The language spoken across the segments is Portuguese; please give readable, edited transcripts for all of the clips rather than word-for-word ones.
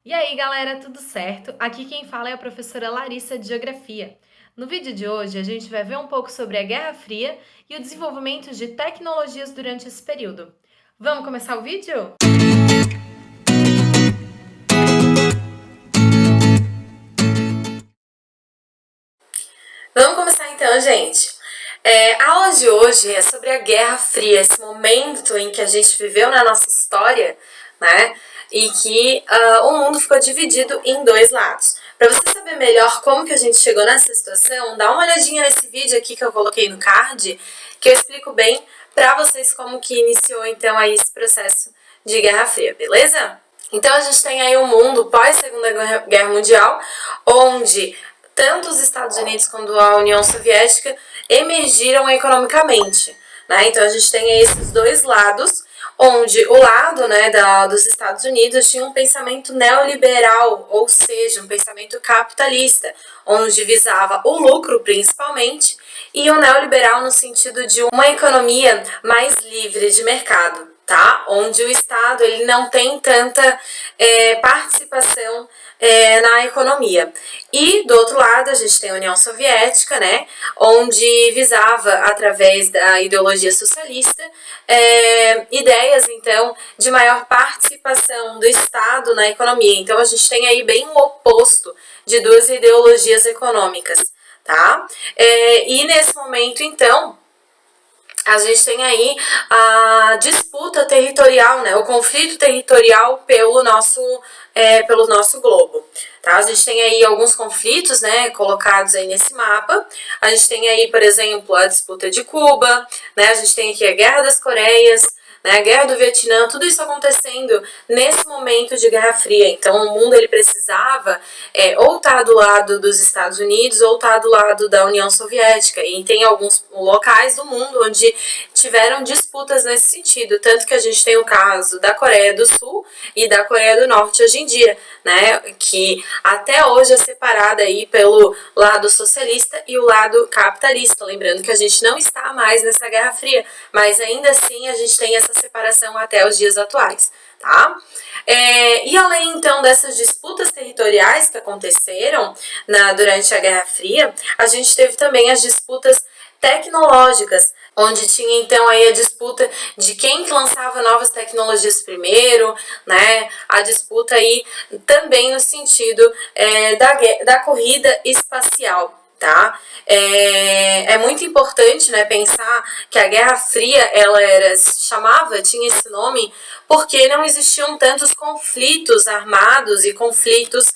E aí, galera, tudo certo? Aqui quem fala é a professora Larissa de Geografia. No vídeo de hoje, a gente vai ver um pouco sobre a Guerra Fria e o desenvolvimento de tecnologias durante esse período. Vamos começar o vídeo? Vamos começar então, gente. A aula de hoje é sobre a Guerra Fria, esse momento em que a gente viveu na nossa história, né? E que o mundo ficou dividido em dois lados. Para você saber melhor como que a gente chegou nessa situação, dá uma olhadinha nesse vídeo aqui que eu coloquei no card, que eu explico bem para vocês como que iniciou então aí esse processo de Guerra Fria, beleza? Então a gente tem aí um mundo pós Segunda Guerra Mundial, onde tanto os Estados Unidos quanto a União Soviética emergiram economicamente, né? Então a gente tem aí esses dois lados, onde o lado, né, dos Estados Unidos tinha um pensamento neoliberal, ou seja, um pensamento capitalista, onde visava o lucro principalmente, e o neoliberal no sentido de uma economia mais livre de mercado, tá? Onde o Estado ele não tem tanta participação na economia. E do outro lado a gente tem a União Soviética, né, onde visava, através da ideologia socialista, ideias então de maior participação do Estado na economia. Então a gente tem aí bem o oposto de duas ideologias econômicas, tá? E nesse momento então a gente tem aí a disputa territorial, né, o conflito territorial pelo nosso globo. Tá? A gente tem aí alguns conflitos, né, colocados aí nesse mapa. A gente tem aí, por exemplo, a disputa de Cuba, né, a gente tem aqui a Guerra das Coreias, né, a Guerra do Vietnã, tudo isso acontecendo nesse momento de Guerra Fria. Então o mundo ele precisava ou estar do lado dos Estados Unidos ou estar do lado da União Soviética. E tem alguns locais do mundo onde tiveram disputas nesse sentido, tanto que a gente tem o caso da Coreia do Sul e da Coreia do Norte hoje em dia, né, que até hoje é separada aí pelo lado socialista e o lado capitalista. Lembrando que a gente não está mais nessa Guerra Fria, mas ainda assim a gente tem essa separação até os dias atuais, tá? E além então dessas disputas territoriais que aconteceram durante a Guerra Fria, a gente teve também as disputas tecnológicas, onde tinha então aí a disputa de quem lançava novas tecnologias primeiro, né? A disputa aí também no sentido da corrida espacial. Tá? É muito importante, né, pensar que a Guerra Fria tinha esse nome porque não existiam tantos conflitos armados e conflitos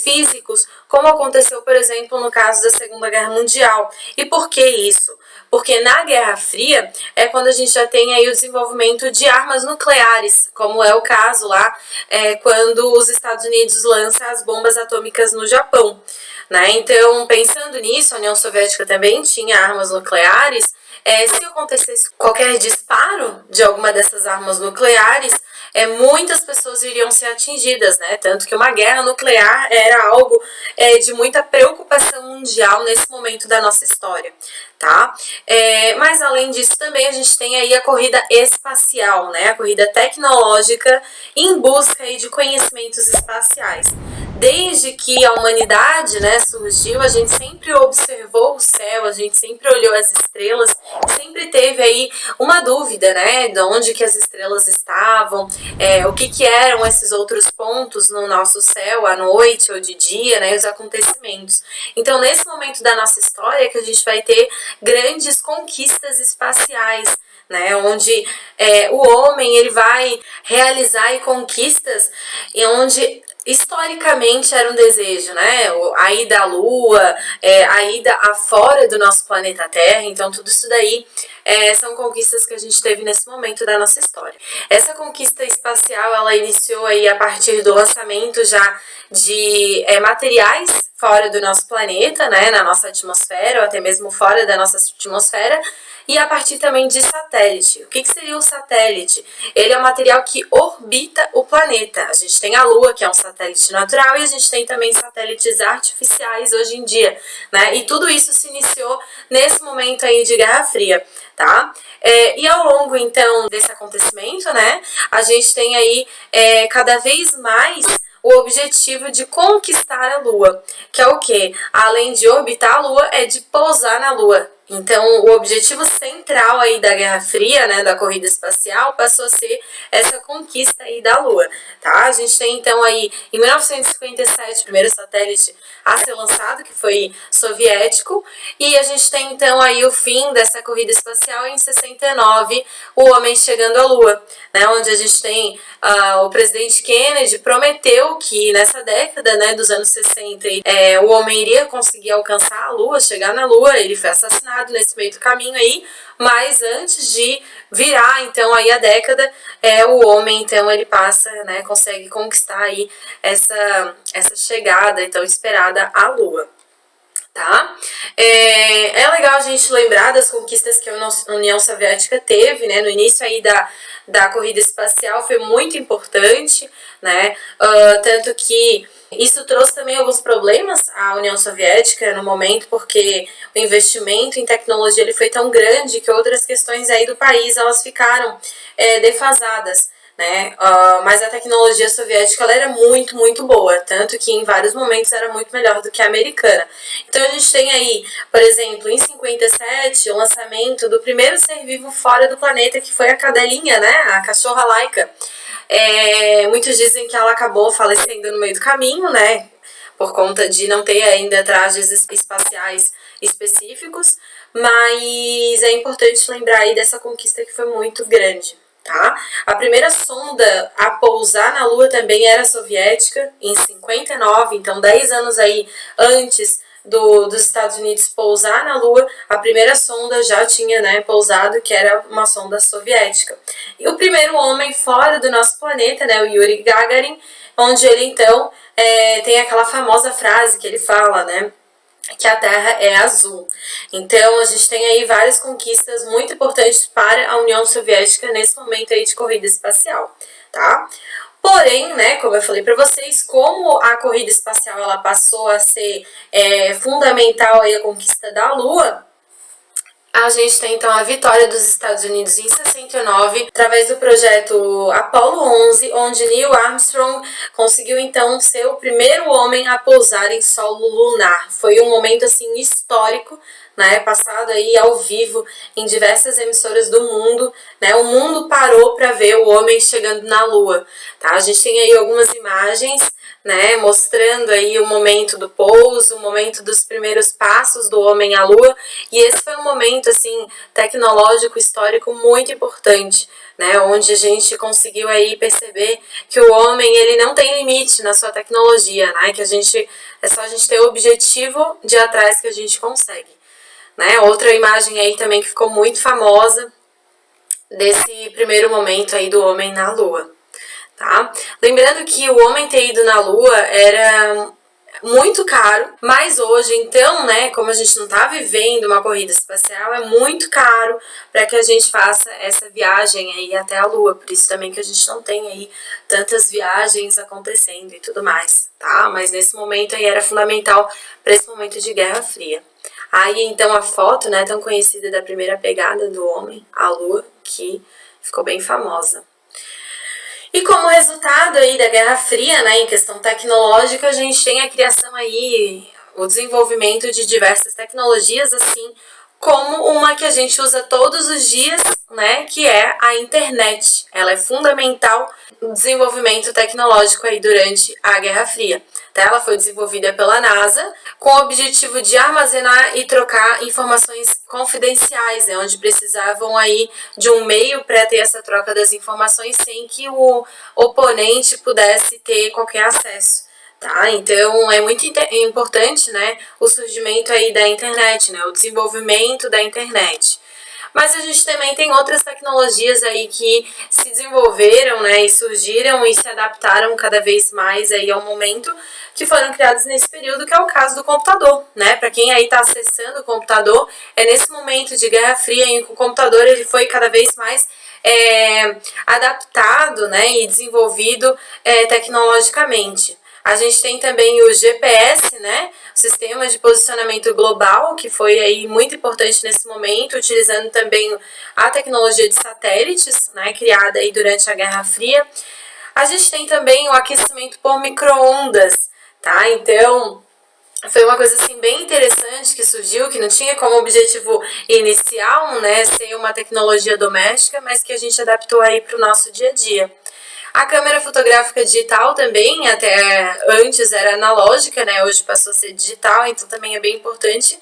físicos como aconteceu, por exemplo, no caso da Segunda Guerra Mundial. E por que isso? Porque na Guerra Fria é quando a gente já tem aí o desenvolvimento de armas nucleares, como é o caso lá quando os Estados Unidos lançam as bombas atômicas no Japão. Né? Então, pensando nisso, a União Soviética também tinha armas nucleares. Se acontecesse qualquer disparo de alguma dessas armas nucleares, muitas pessoas iriam ser atingidas, né? Tanto que uma guerra nuclear era algo de muita preocupação mundial nesse momento da nossa história, tá? Mas além disso também a gente tem aí a corrida espacial, né? A corrida tecnológica em busca aí de conhecimentos espaciais. Desde que a humanidade, né, surgiu, a gente sempre observou o céu, a gente sempre olhou as estrelas, sempre teve aí uma dúvida, né, de onde que as estrelas estavam, o que eram esses outros pontos no nosso céu, à noite ou de dia, né, os acontecimentos. Então, nesse momento da nossa história, que a gente vai ter grandes conquistas espaciais, né, onde o homem ele vai realizar conquistas e onde historicamente era um desejo, né? A ida à Lua, a ida afora do nosso planeta Terra. Então tudo isso daí são conquistas que a gente teve nesse momento da nossa história. Essa conquista espacial ela iniciou aí a partir do lançamento já de materiais fora do nosso planeta, né? Na nossa atmosfera ou até mesmo fora da nossa atmosfera. E a partir também de satélite. O que seria o satélite? Ele é um material que orbita o planeta. A gente tem a Lua, que é um satélite natural, e a gente tem também satélites artificiais hoje em dia, né? E tudo isso se iniciou nesse momento aí de Guerra Fria, tá? E ao longo, então, desse acontecimento, né, a gente tem aí cada vez mais o objetivo de conquistar a Lua, que é o quê? Além de orbitar a Lua, é de pousar na Lua. Então, o objetivo central aí da Guerra Fria, né, da corrida espacial, passou a ser essa conquista aí da Lua, tá? A gente tem, então, aí, em 1957, o primeiro satélite a ser lançado, que foi soviético, e a gente tem, então, aí o fim dessa corrida espacial em 69, o homem chegando à Lua, né, onde a gente tem o presidente Kennedy prometeu que nessa década, né, dos anos 60, o homem iria conseguir alcançar a Lua, chegar na Lua. Ele foi assassinado nesse meio do caminho aí, mas antes de virar, então, aí a década, o homem, então, ele passa, né, consegue conquistar aí essa chegada, então, esperada à Lua. Tá? É legal a gente lembrar das conquistas que a União Soviética teve, né, no início aí da corrida espacial, foi muito importante, né, tanto que isso trouxe também alguns problemas à União Soviética no momento, porque o investimento em tecnologia ele foi tão grande que outras questões aí do país elas ficaram defasadas. Né? Mas a tecnologia soviética ela era muito, muito boa, tanto que em vários momentos era muito melhor do que a americana. Então a gente tem aí, por exemplo, em 57, o lançamento do primeiro ser vivo fora do planeta, que foi a cadelinha, né? A cachorra Laika. Muitos dizem que ela acabou falecendo no meio do caminho, né? Por conta de não ter ainda trajes espaciais específicos, mas é importante lembrar aí dessa conquista que foi muito grande. Tá? A primeira sonda a pousar na Lua também era soviética, em 59, então 10 anos aí antes dos Estados Unidos pousar na Lua, a primeira sonda já tinha, né, pousado, que era uma sonda soviética. E o primeiro homem fora do nosso planeta, né, o Yuri Gagarin, onde ele então tem aquela famosa frase que ele fala, né, que a Terra é azul. Então a gente tem aí várias conquistas muito importantes para a União Soviética nesse momento aí de corrida espacial, tá? Porém, né, como eu falei para vocês, como a corrida espacial ela passou a ser fundamental aí a conquista da Lua, a gente tem então a vitória dos Estados Unidos em 69, através do projeto Apollo 11, onde Neil Armstrong conseguiu então ser o primeiro homem a pousar em solo lunar. Foi um momento assim histórico, né, passado aí ao vivo em diversas emissoras do mundo, né? O mundo parou para ver o homem chegando na Lua, tá? A gente tem aí algumas imagens, né, mostrando aí o momento do pouso, o momento dos primeiros passos do homem à Lua, e esse foi um momento assim tecnológico histórico muito importante, né, onde a gente conseguiu aí perceber que o homem ele não tem limite na sua tecnologia, né, que é só a gente ter o objetivo de ir atrás que a gente consegue, né? Outra imagem aí também que ficou muito famosa desse primeiro momento aí do homem na Lua. Tá? Lembrando que o homem ter ido na Lua era muito caro, mas hoje, então, né, como a gente não está vivendo uma corrida espacial, é muito caro para que a gente faça essa viagem aí até a Lua, por isso também que a gente não tem aí tantas viagens acontecendo e tudo mais, tá? Mas nesse momento aí era fundamental para esse momento de Guerra Fria. Aí, então, a foto, né, tão conhecida da primeira pegada do homem à Lua, que ficou bem famosa. E como resultado aí da Guerra Fria, né, em questão tecnológica, a gente tem a criação aí, o desenvolvimento de diversas tecnologias, assim como uma que a gente usa todos os dias, né, que é a internet. Ela é fundamental no desenvolvimento tecnológico aí durante a Guerra Fria. Ela foi desenvolvida pela NASA com o objetivo de armazenar e trocar informações confidenciais, né, onde precisavam aí de um meio para ter essa troca das informações sem que o oponente pudesse ter qualquer acesso. Tá? Então é muito importante, né, o surgimento aí da internet, né, o desenvolvimento da internet. Mas a gente também tem outras tecnologias aí que se desenvolveram, né, e surgiram e se adaptaram cada vez mais aí ao momento, que foram criados nesse período, que é o caso do computador, né? Para quem aí está acessando o computador, é nesse momento de Guerra Fria em que o computador ele foi cada vez mais adaptado, né, e desenvolvido tecnologicamente. A gente tem também o GPS, né, o Sistema de Posicionamento Global, que foi aí muito importante nesse momento, utilizando também a tecnologia de satélites, né, criada aí durante a Guerra Fria. A gente tem também o aquecimento por micro-ondas, tá? Então, foi uma coisa assim bem interessante que surgiu, que não tinha como objetivo inicial, né, ser uma tecnologia doméstica, mas que a gente adaptou aí para o nosso dia a dia. A câmera fotográfica digital também, até antes era analógica, né, hoje passou a ser digital, então também é bem importante.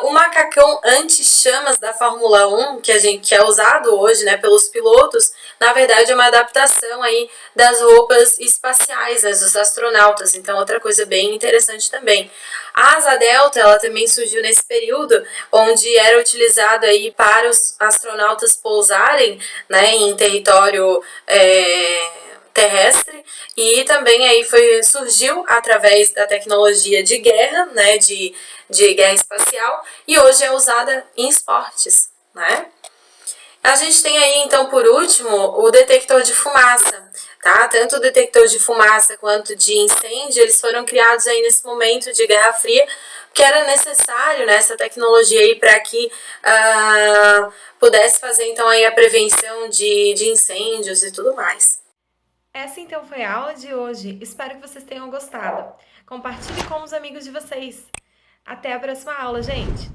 O macacão anti-chamas da Fórmula 1, que é usado hoje, né, pelos pilotos, na verdade é uma adaptação aí das roupas espaciais, né, dos astronautas. Então, outra coisa bem interessante também. A asa delta, ela também surgiu nesse período, onde era utilizado aí para os astronautas pousarem, né, em território terrestre, e também aí surgiu através da tecnologia de guerra, né, de guerra espacial, e hoje é usada em esportes, né? A gente tem aí, então, por último, o detector de fumaça, tá? Tanto o detector de fumaça quanto de incêndio, eles foram criados aí nesse momento de Guerra Fria, que era necessário, né, essa tecnologia aí para que pudesse fazer, então, aí a prevenção de incêndios e tudo mais. Essa então foi a aula de hoje. Espero que vocês tenham gostado. Compartilhe com os amigos de vocês. Até a próxima aula, gente!